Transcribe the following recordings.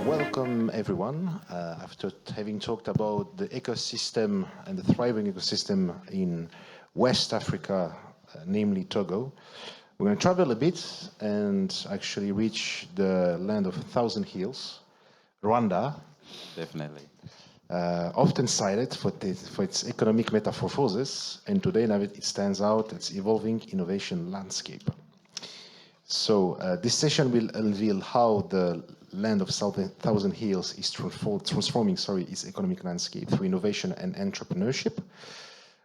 Welcome everyone. After having talked about the ecosystem and the thriving ecosystem in West Africa, namely Togo, we're going to travel a bit and actually reach the land of 1,000 hills, Rwanda. Definitely. Often cited for its economic metamorphosis, and today now it stands out its evolving innovation landscape. So this session will unveil how the land of 1,000 hills is transforming its economic landscape through innovation and entrepreneurship.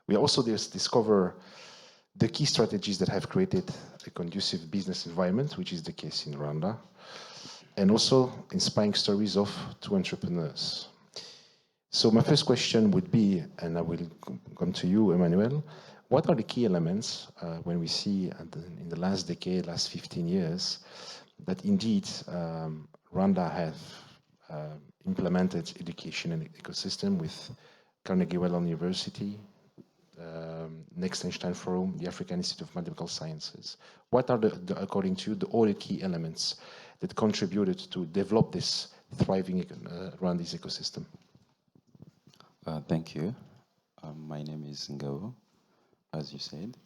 We also discover the key strategies that have created a conducive business environment, which is the case in Rwanda, and also inspiring stories of two entrepreneurs. So my first question would be, and I will come to you, Emmanuel, what are the key elements when we see in the last decade, last 15 years, that indeed Rwanda have implemented education and ecosystem with Carnegie Mellon University, Next Einstein Forum, the African Institute of Mathematical Sciences. What are, according to you, all the key elements that contributed to develop this thriving Rwandese ecosystem? Thank you. My name is NGABO, as you said.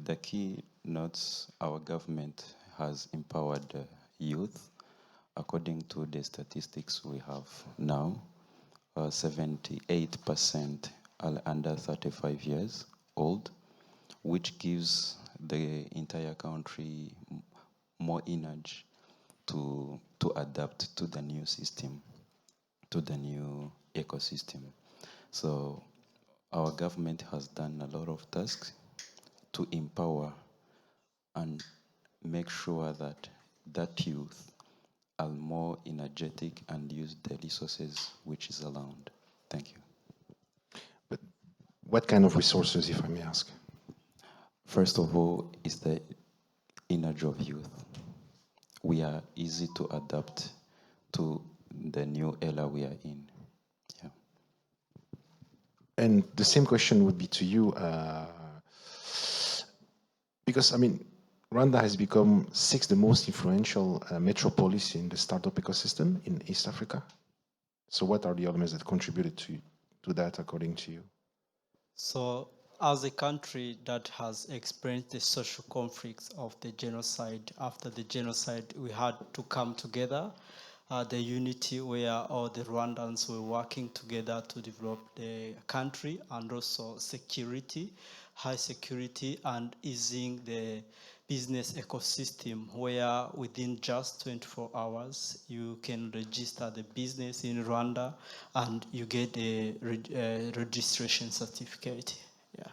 The key notes, our government has empowered youth. According to the statistics we have now, 78% are under 35 years old, which gives the entire country more energy to adapt to the new system, to the new ecosystem. So our government has done a lot of tasks to empower and make sure that youth are more energetic and use the resources which is around. Thank you. But what kind of resources, if I may ask? First of all, is the energy of youth. We are easy to adapt to the new era we are in. Yeah. And the same question would be to you, because, I mean, Rwanda has become sixth the most influential metropolis in the startup ecosystem in East Africa. So what are the elements that contributed to that, according to you? So as a country that has experienced the social conflicts of the genocide, after the genocide, we had to come together, the unity where all the Rwandans were working together to develop the country, and also security, high security, and easing the business ecosystem where within just 24 hours you can register the business in Rwanda and you get a registration certificate. Yeah.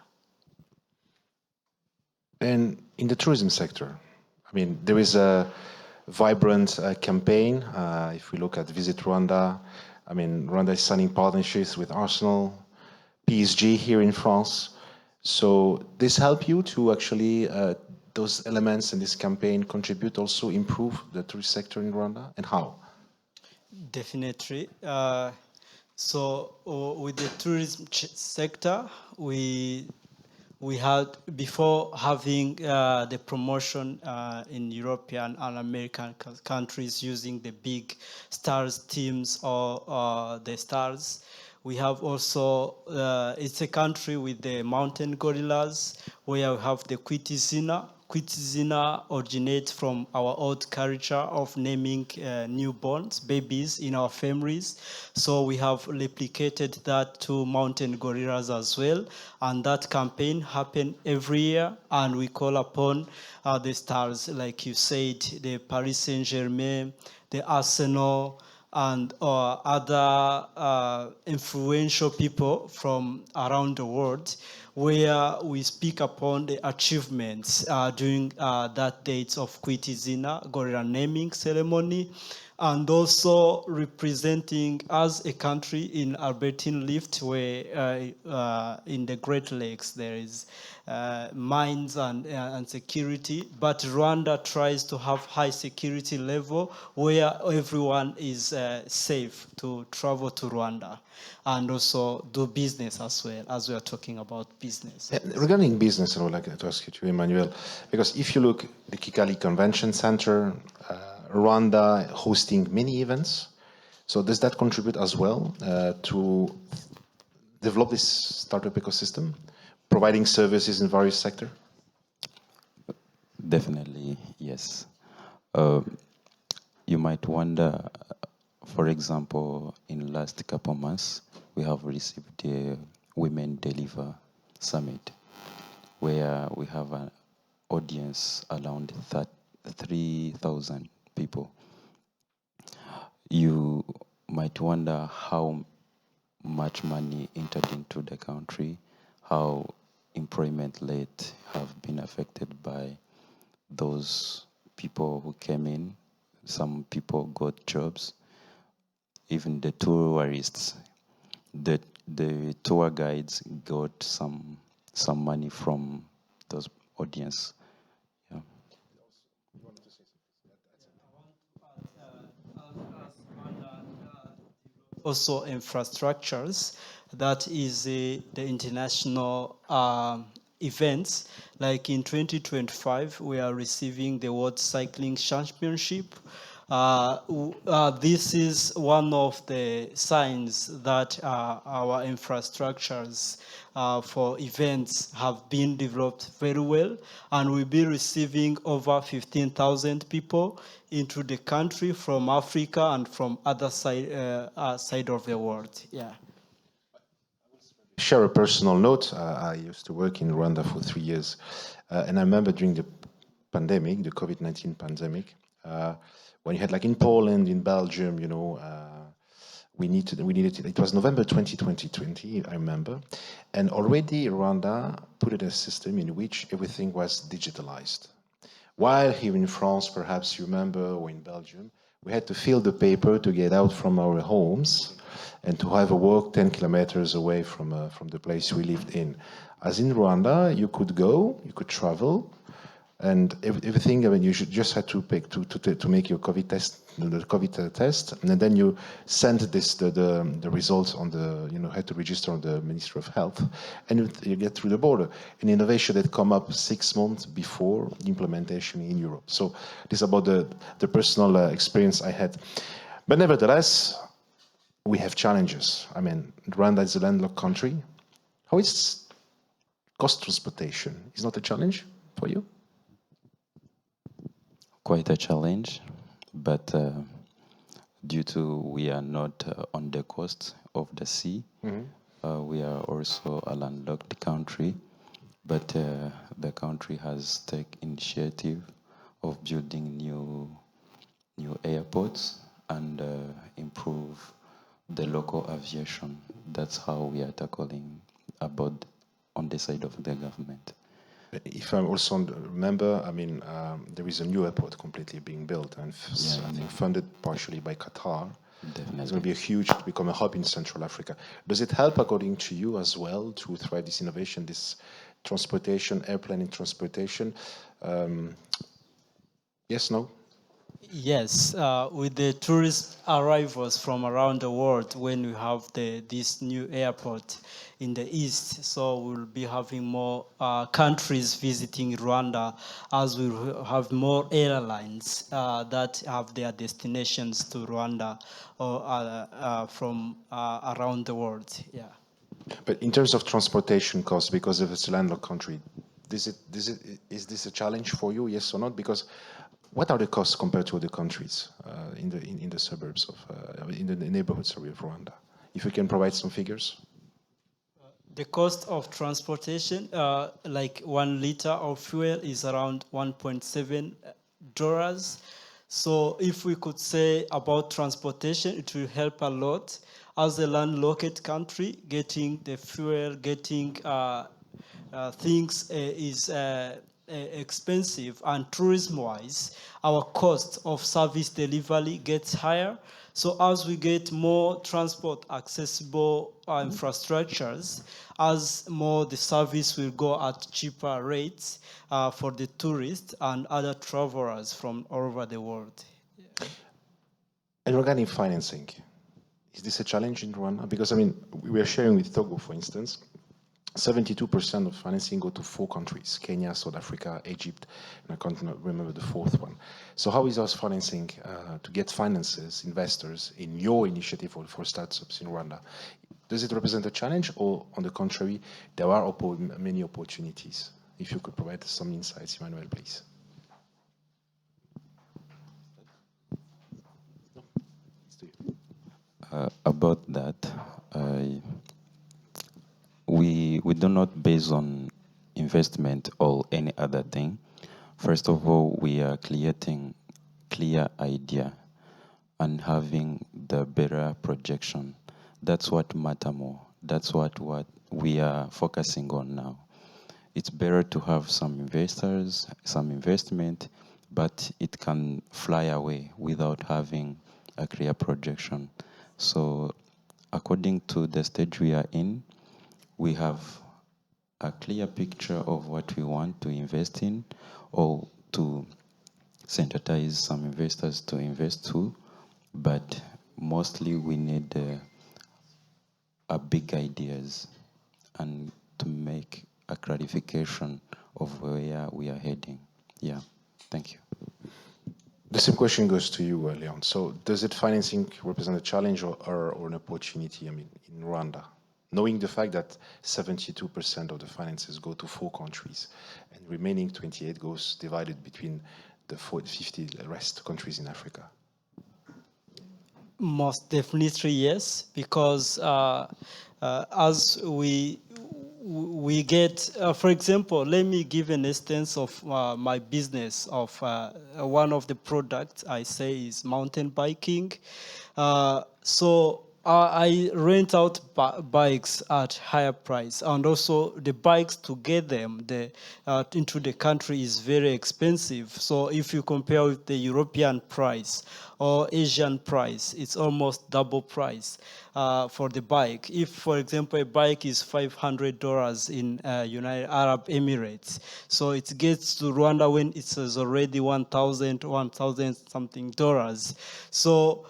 And in the tourism sector, I mean, there is a vibrant campaign. If we look at Visit Rwanda, I mean, Rwanda is signing partnerships with Arsenal, PSG here in France. So this help you to actually those elements in this campaign contribute also improve the tourist sector in Rwanda, and how? Definitely. So with the tourism sector, we had, before having the promotion in European and American countries using the big stars teams or the stars, we have also, it's a country with the mountain gorillas where we have the Keziaa. Keziaa originates from our old culture of naming newborns, babies in our families. So we have replicated that to mountain gorillas as well. And that campaign happens every year. And we call upon the stars, like you said, the Paris Saint-Germain, the Arsenal, and other influential people from around the world, where we speak upon the achievements during that date of Keziaa gorilla naming ceremony, and also representing as a country in Albertine Lift, where in the Great Lakes there is mines and security, but Rwanda tries to have high security level where everyone is safe to travel to Rwanda and also do business as well, as we are talking about business. Regarding business, I would like to ask you, Emmanuel, because if you look at the Kigali Convention Center, Rwanda hosting many events. So does that contribute as well to develop this startup ecosystem, providing services in various sectors? Definitely, yes. You might wonder, for example, in last couple months, we have received the Women Deliver Summit, where we have an audience around 3,000 people. You might wonder how much money entered into the country, how employment rate have been affected by those people who came in. Some people got jobs. Even the tourists, the tour guides got some money from those audience. Yeah. Also infrastructures, that is the international events. Like in 2025, we are receiving the World Cycling Championship. This is one of the signs that our infrastructures for events have been developed very well, and we'll be receiving over 15,000 people into the country from Africa and from other side of the world. Yeah. Share a personal note. I used to work in Rwanda for 3 years, and I remember during the pandemic, the COVID-19 pandemic, when you had like in Poland, in Belgium, you know, we needed it. It was November 2020, I remember, and already Rwanda put in a system in which everything was digitalized. While here in France, perhaps you remember, or in Belgium, we had to fill the paper to get out from our homes and to have a work 10 kilometers away from the place we lived in. As in Rwanda, you could go, you could travel, and everything. I mean, you should just had to pick to make your COVID test, the COVID test, and then you send the results on the, you know, had to register on the Ministry of Health, and you get through the border. An innovation that come up 6 months before the implementation in Europe. So this is about the personal experience I had, but nevertheless, we have challenges. I mean, Rwanda is a landlocked country. How is cost transportation? Is not a challenge for you? Quite a challenge, but due to we are not on the coast of the sea, we are also a landlocked country, but the country has taken initiative of building new airports and improve the local aviation. That's how we are tackling about on the side of the government. If I also remember, I mean, there is a new airport completely being built, and I think funded partially by Qatar. Definitely. It's going to be to become a hub in Central Africa. Does it help, according to you, as well, to thrive this innovation, this transportation, airplane transportation? Yes, no? Yes, with the tourist arrivals from around the world, when we have this new airport in the east, so we'll be having more countries visiting Rwanda, as we will have more airlines that have their destinations to Rwanda or from around the world. Yeah. But in terms of transportation costs, because if it's a landlocked country, is this a challenge for you, yes or not? Because what are the costs compared to other countries in the suburbs of, in the neighborhoods of Rwanda? If you can provide some figures. The cost of transportation, like 1 liter of fuel is around $1.7. So if we could say about transportation, it will help a lot. As a landlocked country, getting the fuel, getting things is expensive, and tourism-wise, our cost of service delivery gets higher. So as we get more transport accessible infrastructures, as more the service will go at cheaper rates for the tourists and other travelers from all over the world. Yeah. And regarding financing, is this a challenge in Rwanda? Because, I mean, we are sharing with Togo, for instance, 72% of financing go to 4 countries: Kenya, South Africa, Egypt, and I can't remember the fourth one. So how is us financing to get finances, investors in your initiative for startups in Rwanda? Does it represent a challenge, or on the contrary, there are many opportunities? If you could provide some insights, Emmanuel, please. About that, we do not base on investment or any other thing. First of all, we are creating clear idea and having the better projection. That's what matter more. That's what we are focusing on now. It's better to have some investors, some investment, but it can fly away without having a clear projection. So according to the stage we are in, we have a clear picture of what we want to invest in, or to sensitize some investors to invest to, but mostly we need a big ideas and to make a clarification of where we are heading. Yeah, thank you. The same question goes to you, Léandre. So does it financing represent a challenge or an opportunity, I mean, in Rwanda? Knowing the fact that 72% of the finances go to 4 countries and remaining 28 goes divided between the 50 rest countries in Africa. Most definitely yes, because as we get, for example, let me give an instance of my business. Of one of the products I say is mountain biking. So I rent out bikes at higher price, and also the bikes to get them into the country is very expensive. So if you compare with the European price or Asian price, it's almost double price for the bike. If, for example, a bike is $500 in United Arab Emirates, so it gets to Rwanda when it's already 1,000 something dollars. So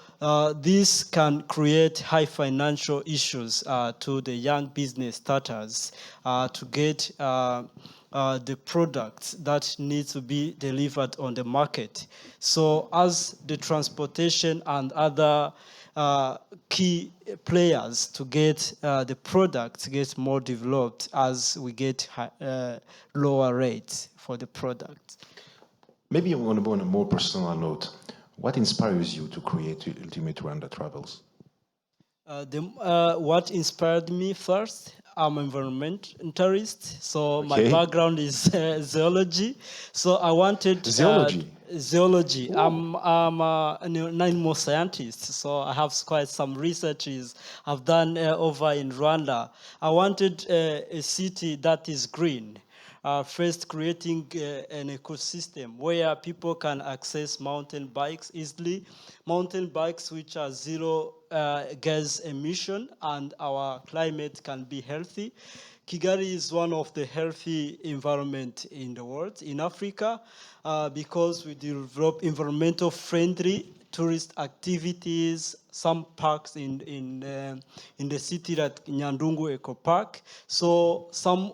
this can create high financial issues to the young business starters to get the products that need to be delivered on the market. So as the transportation and other key players to get the product get more developed as we get lower rates for the product. Maybe I'm going to go on a more personal note. What inspires you to create Ultimate Rwanda Travels? What inspired me first, I'm an environmentalist, so Okay. my background is zoology. So I wanted Zoology? Zoology. Ooh. I'm an animal scientist, so I have quite some researches I've done over in Rwanda. I wanted a city that is green. First, creating an ecosystem where people can access mountain bikes easily, mountain bikes which are zero gas emission, and our climate can be healthy. Kigali is one of the healthy environment in the world, in Africa, because we develop environmental friendly tourist activities, some parks in the city like Nyandungu Eco Park. So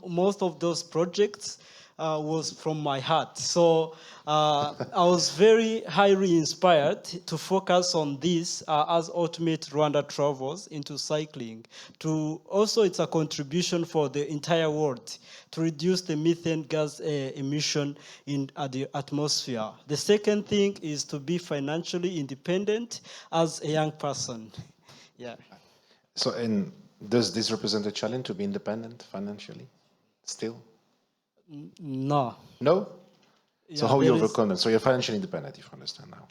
most of those projects was from my heart. So I was very highly inspired to focus on this as Ultimate Rwanda travels into cycling. Also, it's a contribution for the entire world to reduce the methane gas emission in the atmosphere. The second thing is to be financially independent as a young person. Yeah. So, and does this represent a challenge to be independent financially still? No. No? So Yeah, how you overcome it? So you're financially independent, if I understand now.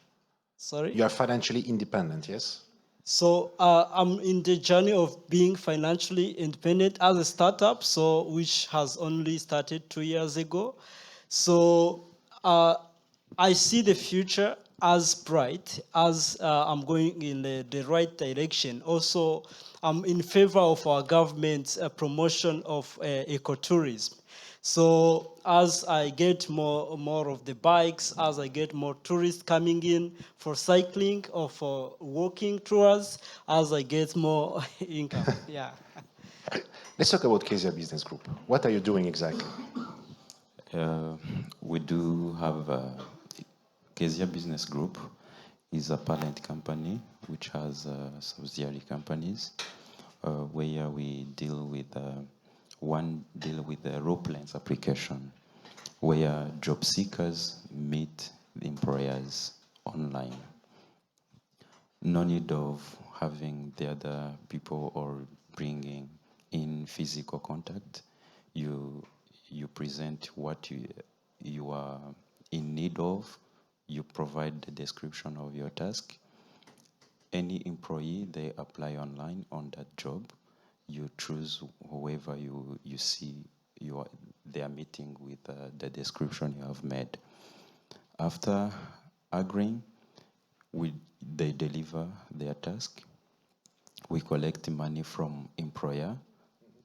Sorry? You are financially independent, yes? So I'm in the journey of being financially independent as a startup, so which has only started 2 years ago. So I see the future as bright, as I'm going in the right direction. Also, I'm in favor of our government's promotion of ecotourism. So as I get more of the bikes, as I get more tourists coming in for cycling or for walking tours, as I get more income, yeah. Let's talk about Keziaa Business Group. What are you doing exactly? We do have Keziaa Business Group is a parent company which has subsidiary companies where we deal with the Ropelands application where job seekers meet the employers online. No need of having the other people or bringing in physical contact. You present what you are in need of. You provide the description of your task. Any employee, they apply online on that job. You choose whoever you see they are meeting with the description you have made. After agreeing, they deliver their task. We collect money from employer.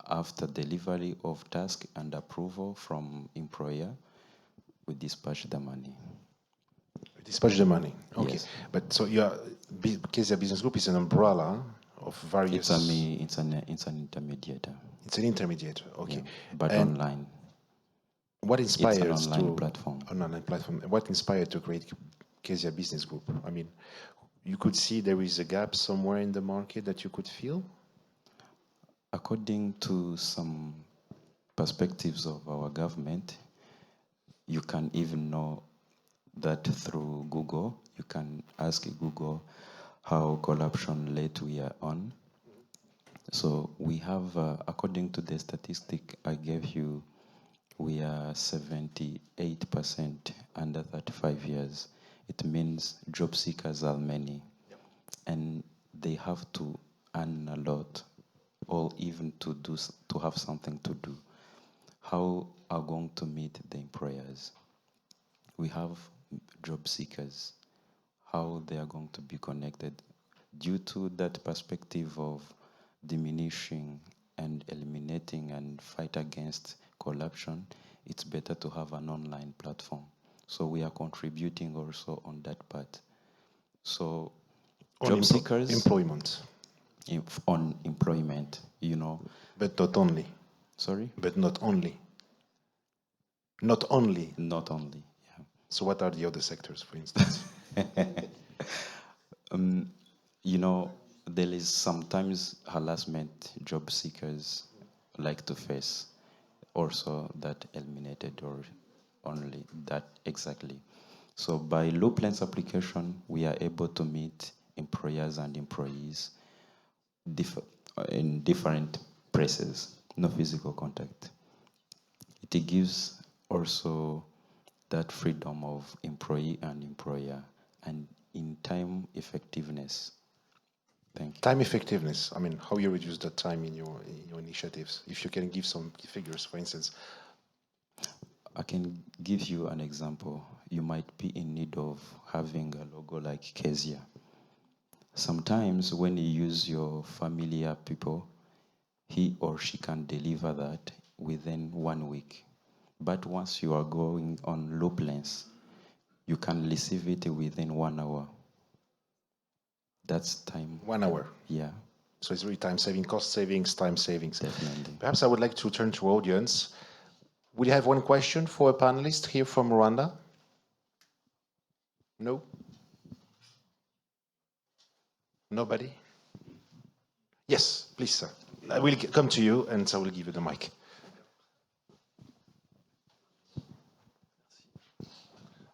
After delivery of task and approval from employer, we dispatch the money. Dispatch the money. Okay. Yes. But so Keziaa Business Group is an umbrella of various... It's an intermediator. It's an intermediator, okay. Yeah, but and online. What inspires it's an online platform. An online platform. What inspired to create Keziaa Business Group? I mean, you could see there is a gap somewhere in the market that you could feel? According to some perspectives of our government, you can even know that through Google. You can ask Google how corruption rate we are on. So we have, according to the statistic I gave you, we are 78% under 35 years. It means job seekers are many, and they have to earn a lot, or even to have something to do. How are going to meet the employers? We have job seekers. How they are going to be connected? Due to that perspective of diminishing and eliminating and fight against corruption, it's better to have an online platform. So we are contributing also on that part. So job seekers... Employment. On employment, you know. But not only. Sorry? But not only. Not only. Not only, yeah. So what are the other sectors, for instance? You know, there is sometimes harassment job seekers like to face. Also that eliminated or only that exactly. So by Loveland's application, we are able to meet employers and employees in different places, no physical contact. It gives also that freedom of employee and employer and in time effectiveness. Thank you. Time effectiveness. I mean, how you reduce that time in your initiatives? If you can give some figures, for instance. I can give you an example. You might be in need of having a logo like Keziaa. Sometimes when you use your familiar people, he or she can deliver that within 1 week. But once you are going on Lovelands, you can receive it within 1 hour. That's time. 1 hour. Yeah. So it's really time saving, cost savings, time savings. Definitely. Perhaps I would like to turn to audience. We have one question for a panelist here from Rwanda. No? Nobody? Yes, please, sir. I will come to you, and I will give you the mic.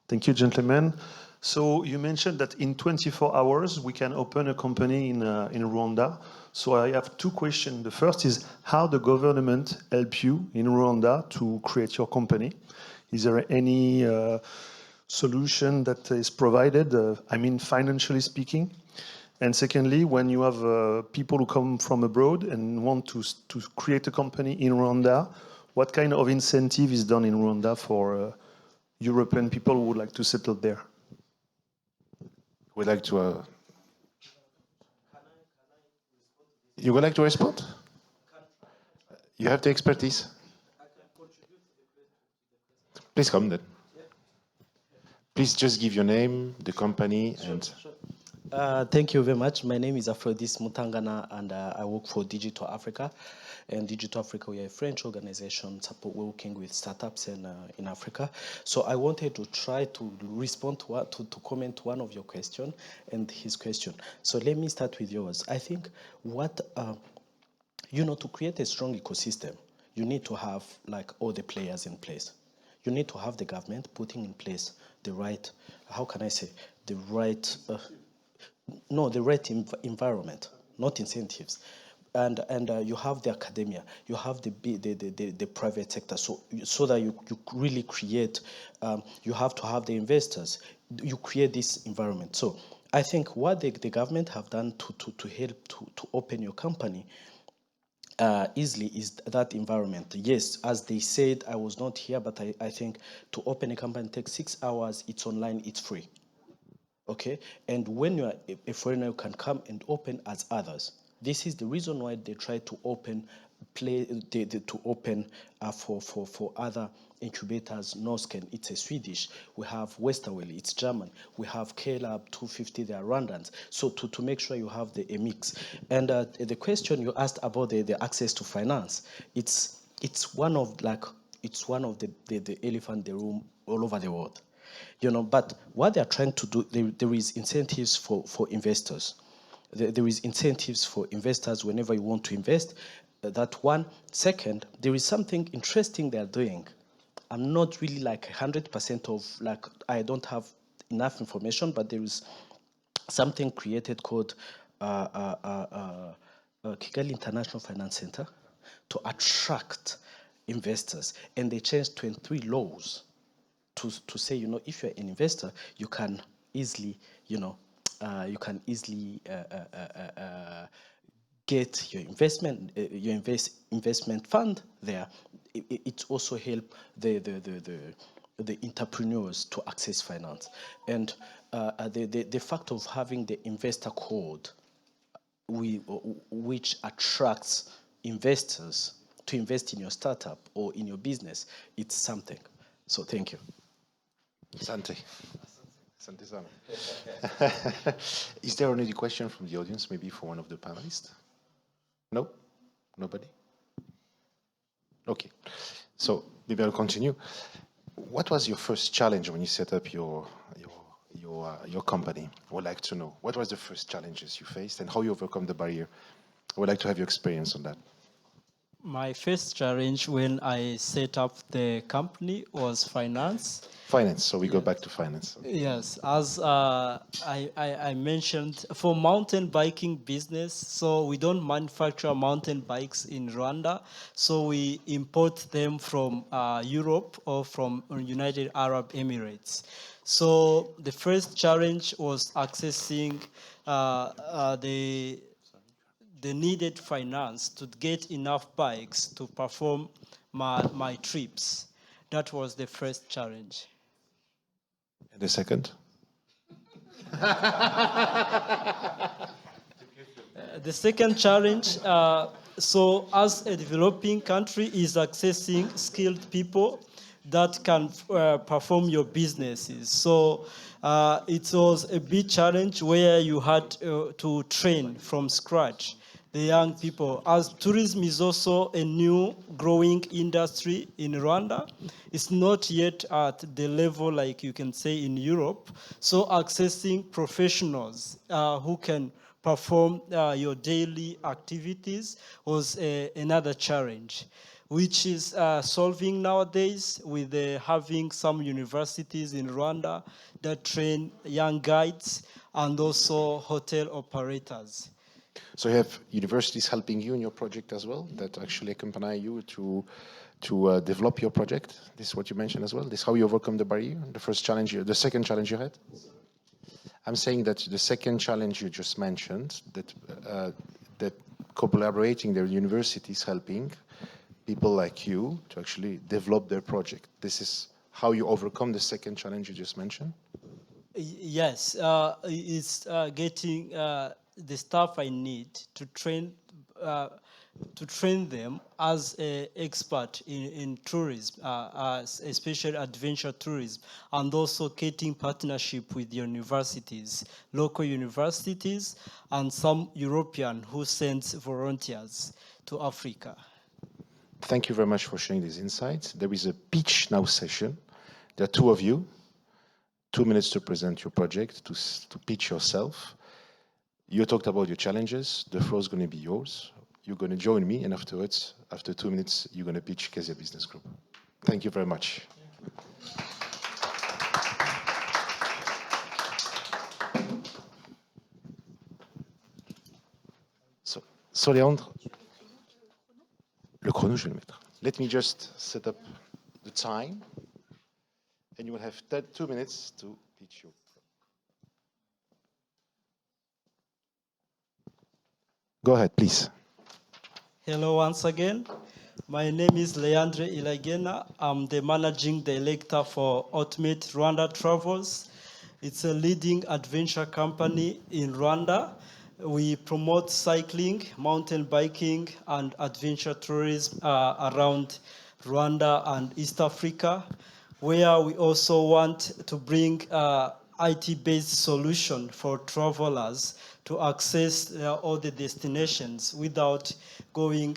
Thank you, gentlemen. So you mentioned that in 24 hours, we can open a company in Rwanda. So I have two questions. The first is, how the government help you in Rwanda to create your company? Is there any solution that is provided, I mean, financially speaking? And secondly, when you have people who come from abroad and want to create a company in Rwanda, what kind of incentive is done in Rwanda for European people who would like to settle there? Would like to... You would like to respond? You have the expertise? Please come then. Please just give your name, the company, and... Thank you very much. My name is Aphrodis Mutangana, and I work for Digital Africa. And Digital Africa, we are a French organization working with startups in Africa. So I wanted to try to respond to comment to one of your questions and his question. So let me start with yours. I think to create a strong ecosystem, you need to have like all the players in place. You need to have the government putting in place the right, how can I say, the right environment, not incentives. And you have the academia, you have the private sector, so that you really create, you have to have the investors, you create this environment. So I think what the government have done to help to open your company easily is that environment. Yes, as they said, I was not here, but I think to open a company takes 6 hours, it's online, it's free. Okay, and when you are a foreigner, you can come and open as others. This is the reason why they try to open for other incubators. Norsken, it's a Swedish. We have Westerwelle, it's German. We have K-Lab 250, they are Rwandans. So to make sure you have a mix. And the question you asked about the access to finance, it's one of the elephant in the room all over the world. But what they are trying to do, there is incentives for investors. There is incentives for investors whenever you want to invest. That one. Second, there is something interesting they are doing. I'm not really like 100% of I don't have enough information, but there is something created called Kigali International Finance Center to attract investors, and they changed 23 laws to say, if you're an investor, you can easily, get your investment fund there. It also help the entrepreneurs to access finance, and the fact of having the investor code, which attracts investors to invest in your startup or in your business, it's something. So thank you. Asante. Asante sana. Is there any question from the audience, maybe for one of the panelists? No? Nobody? Okay. So maybe I'll continue. What was your first challenge when you set up your company? I would like to know. What was the first challenges you faced and how you overcome the barrier? I would like to have your experience on that. My first challenge when I set up the company was finance. Finance, so we go back to finance. Yes, as I mentioned, for mountain biking business, so we don't manufacture mountain bikes in Rwanda, so we import them from Europe or from United Arab Emirates. So the first challenge was accessing the needed finance to get enough bikes to perform my trips. That was the first challenge. And the second? The second challenge, so as a developing country, is accessing skilled people that can perform your businesses. So it was a big challenge where you had to train from scratch the young people. As tourism is also a new growing industry in Rwanda, it's not yet at the level like you can say in Europe. So accessing professionals who can perform your daily activities was another challenge, which is solving nowadays with having some universities in Rwanda that train young guides and also hotel operators. So you have universities helping you in your project as well, that actually accompany you to develop your project? This is what you mentioned as well? This is how you overcome the barrier? The first challenge, the second challenge you had? I'm saying that the second challenge you just mentioned, that collaborating their universities helping people like you to actually develop their project. This is how you overcome the second challenge you just mentioned? Yes, it's getting the staff I need to train train them as an expert in tourism, especially adventure tourism, and also getting partnership with universities, local universities, and some European who sends volunteers to Africa. Thank you very much for sharing these insights. There is a pitch now session. There are two of you, 2 minutes to present your project, to pitch yourself. You talked about your challenges. The floor is going to be yours. You're going to join me, and afterwards, after 2 minutes, you're going to pitch Keziaa Business Group. Thank you very much. So Léandre, le chrono, je vais le mettre. Let me just set up the time, and you will have 2 minutes to pitch you. Go ahead, please. Hello once again. My name is Léandre IRAGENA. I'm the managing director for Ultimate Rwanda Travels. It's a leading adventure company in Rwanda. We promote cycling, mountain biking, and adventure tourism around Rwanda and East Africa, where we also want to bring IT-based solution for travelers to access all the destinations without going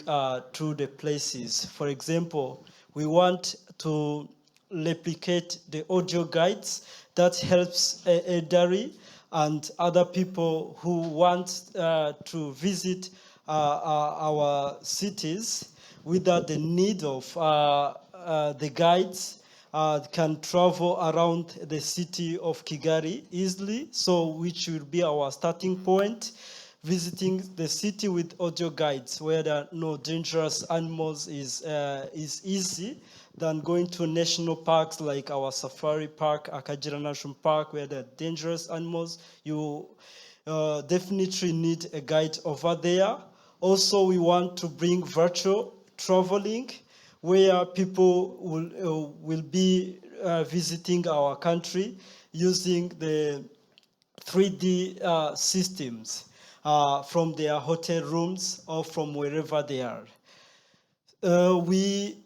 through the places. For example, we want to replicate the audio guides that helps elderly and other people who want to visit our cities without the need of the guides. Can travel around the city of Kigali easily, so which will be our starting point, visiting the city with audio guides where there are no dangerous animals is easy than going to national parks like our safari park, Akagera National Park, where there are dangerous animals. You definitely need a guide over there. Also, we want to bring virtual traveling, where people will be visiting our country using the 3D systems from their hotel rooms or from wherever they are. We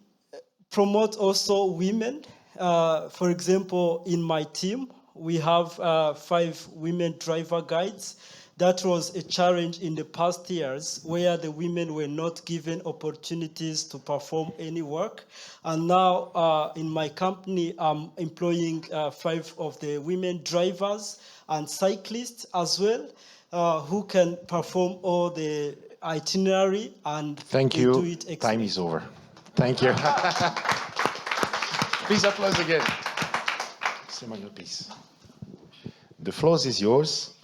promote also women. For example, in my team, we have 5 women driver guides. That was a challenge in the past years where the women were not given opportunities to perform any work. And now in my company, I'm employing 5 of the women drivers and cyclists as well, who can perform all the itinerary and Thank they you. do it excellently. Time is over. Thank you. Please applause again. Emmanuel, please. The floor is yours,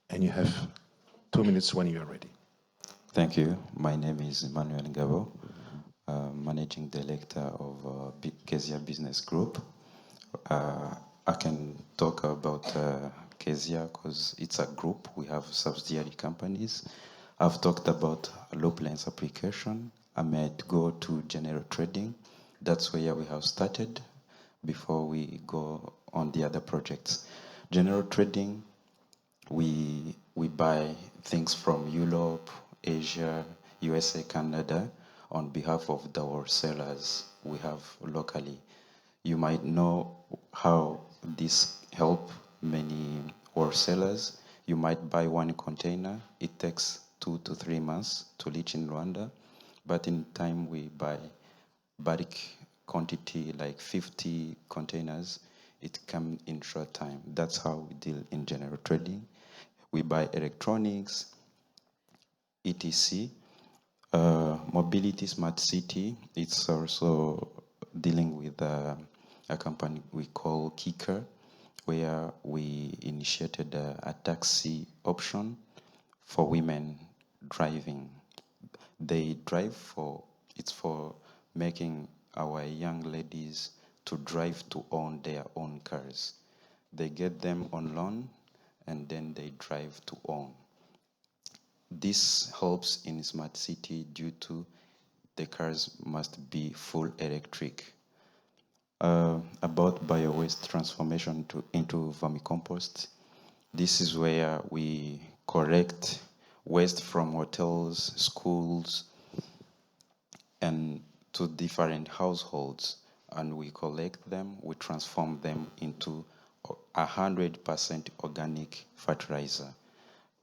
and you have 2 minutes when you are ready. Thank you. My name is Emmanuel NGABO, Managing Director of Keziaa Business Group. I can talk about Keziaa because it's a group. We have subsidiary companies. I've talked about low plains application. I might go to general trading. That's where we have started before we go on the other projects. General trading, we buy things from Europe, Asia, USA, Canada on behalf of the wholesalers we have locally. You might know how this help many wholesalers. You might buy 1 container. It takes 2 to 3 months to reach in Rwanda, but in time we buy bulk quantity like 50 containers. It comes in short time. That's how we deal in general trading. We buy electronics, etc. Mobility Smart City, it's also dealing with a company we call Kicker, where we initiated a taxi option for women driving. They drive it's for making our young ladies to drive to own their own cars. They get them on loan and then they drive to own. This helps in Smart City due to the cars must be full electric. About bio-waste transformation into vermicompost, this is where we collect waste from hotels, schools, and to different households, and we collect them, we transform them into 100% organic fertilizer.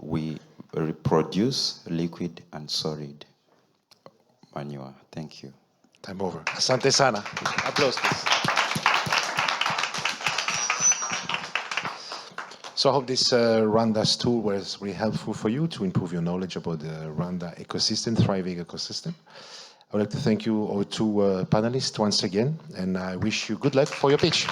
We reproduce liquid and solid manure. Thank you. Time over. Asante sana. Applause, please. So I hope this Rwanda's tool was really helpful for you to improve your knowledge about the Rwanda ecosystem, thriving ecosystem. I would like to thank you, our two panelists, once again, and I wish you good luck for your pitch.